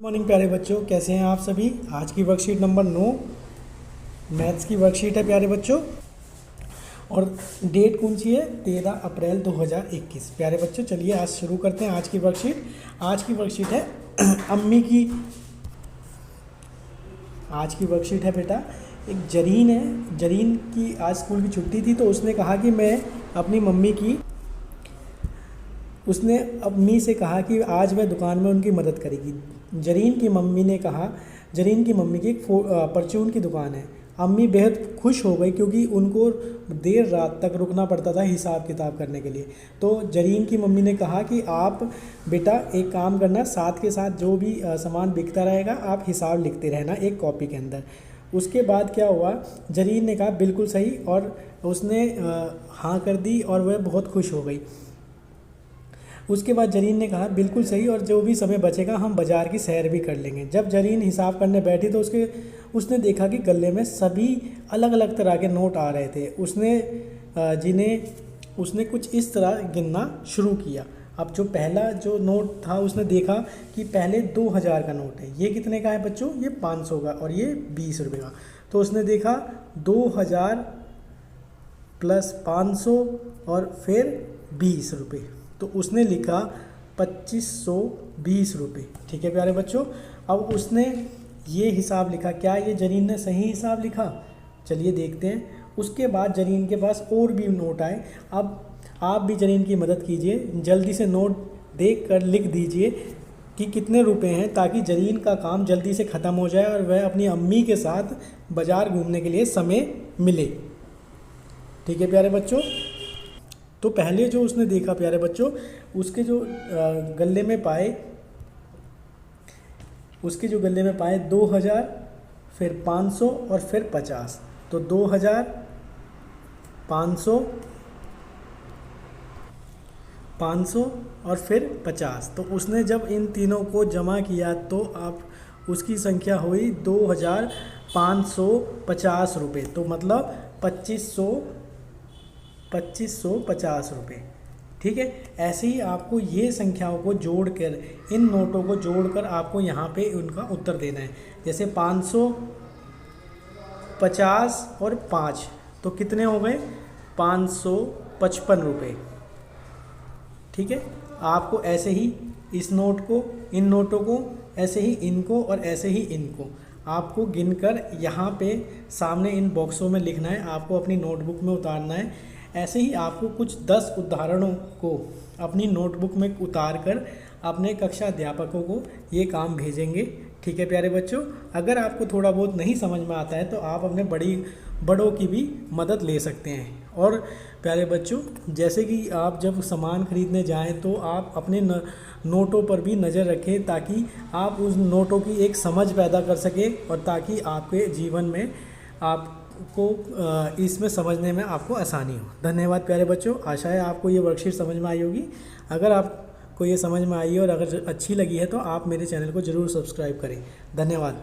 Morning प्यारे बच्चों, कैसे हैं आप सभी। आज की वर्कशीट नंबर 9 मैथ्स की वर्कशीट है प्यारे बच्चों। और डेट कौन सी है? 13 अप्रैल 2021। प्यारे बच्चों चलिए आज शुरू करते हैं आज की वर्कशीट। आज की वर्कशीट है अम्मी की। आज की वर्कशीट है बेटा, एक जरीन है। जरीन की आज स्कूल की छुट्टी थी तो उसने कहा कि मैं अपनी मम्मी की उसने अम्मी से कहा कि आज वह दुकान में उनकी मदद करेगी। जरीन की मम्मी ने कहा, जरीन की मम्मी की एक परचून की दुकान है। अम्मी बेहद खुश हो गई क्योंकि उनको देर रात तक रुकना पड़ता था हिसाब किताब करने के लिए। तो जरीन की मम्मी ने कहा कि आप बेटा एक काम करना, साथ के साथ जो भी सामान बिकता रहेगा आप हिसाब लिखते रहना एक कॉपी के अंदर। उसके बाद क्या हुआ, जरीन ने कहा बिल्कुल सही, और उसने हाँ कर दी और वह बहुत खुश हो गई। उसके बाद जरीन ने कहा बिल्कुल सही, और जो भी समय बचेगा हम बाज़ार की सैर भी कर लेंगे। जब जरीन हिसाब करने बैठी तो उसने देखा कि गले में सभी अलग अलग तरह के नोट आ रहे थे। उसने कुछ इस तरह गिनना शुरू किया। अब जो पहला जो नोट था उसने देखा कि पहले 2000 का नोट है। ये कितने का है बच्चों? ये 500 का, और ये 20 रुपये का। तो उसने देखा 2000 प्लस 500 और फिर 20 रुपये, तो उसने लिखा 2520 रुपये। ठीक है प्यारे बच्चों, अब उसने ये हिसाब लिखा। क्या ये जरीन ने सही हिसाब लिखा? चलिए देखते हैं। उसके बाद जरीन के पास और भी नोट आए। अब आप भी जरीन की मदद कीजिए, जल्दी से नोट देख कर लिख दीजिए कि कितने रुपए हैं, ताकि जरीन का काम जल्दी से ख़त्म हो जाए और वह अपनी अम्मी के साथ बाज़ार घूमने के लिए समय मिले। ठीक है प्यारे बच्चों, तो पहले जो उसने देखा प्यारे बच्चों, उसके जो गले में पाए 2000, फिर 500 और फिर 50। तो 2000, 500 और फिर 50। तो उसने जब इन तीनों को जमा किया तो आप उसकी संख्या हुई 2550 रुपये। तो मतलब 2550 रुपये। ठीक है, ऐसे ही आपको ये संख्याओं को जोड़कर, इन नोटों को जोड़कर आपको यहाँ पे उनका उत्तर देना है। जैसे 500, 50 और 5, तो कितने हो गए? 555 रुपये। ठीक है, आपको ऐसे ही इस नोट को, इन नोटों को, ऐसे ही इनको और ऐसे ही इनको आपको गिनकर यहाँ पे सामने इन बॉक्सों में लिखना है। आपको अपनी नोटबुक में उतारना है। ऐसे ही आपको कुछ 10 उदाहरणों को अपनी नोटबुक में उतार कर अपने कक्षा अध्यापकों को ये काम भेजेंगे। ठीक है प्यारे बच्चों, अगर आपको थोड़ा बहुत नहीं समझ में आता है तो आप अपने बड़ों की भी मदद ले सकते हैं। और प्यारे बच्चों, जैसे कि आप जब सामान खरीदने जाएं तो आप अपने नोटों पर भी नज़र रखें, ताकि आप उस नोटों की एक समझ पैदा कर सकें और ताकि आपके जीवन में आपको इसमें समझने में आपको आसानी हो। धन्यवाद प्यारे बच्चों, आशा है आपको ये वर्कशीट समझ में आई होगी। अगर आपको ये समझ में आई और अगर अच्छी लगी है तो आप मेरे चैनल को ज़रूर सब्सक्राइब करें। धन्यवाद।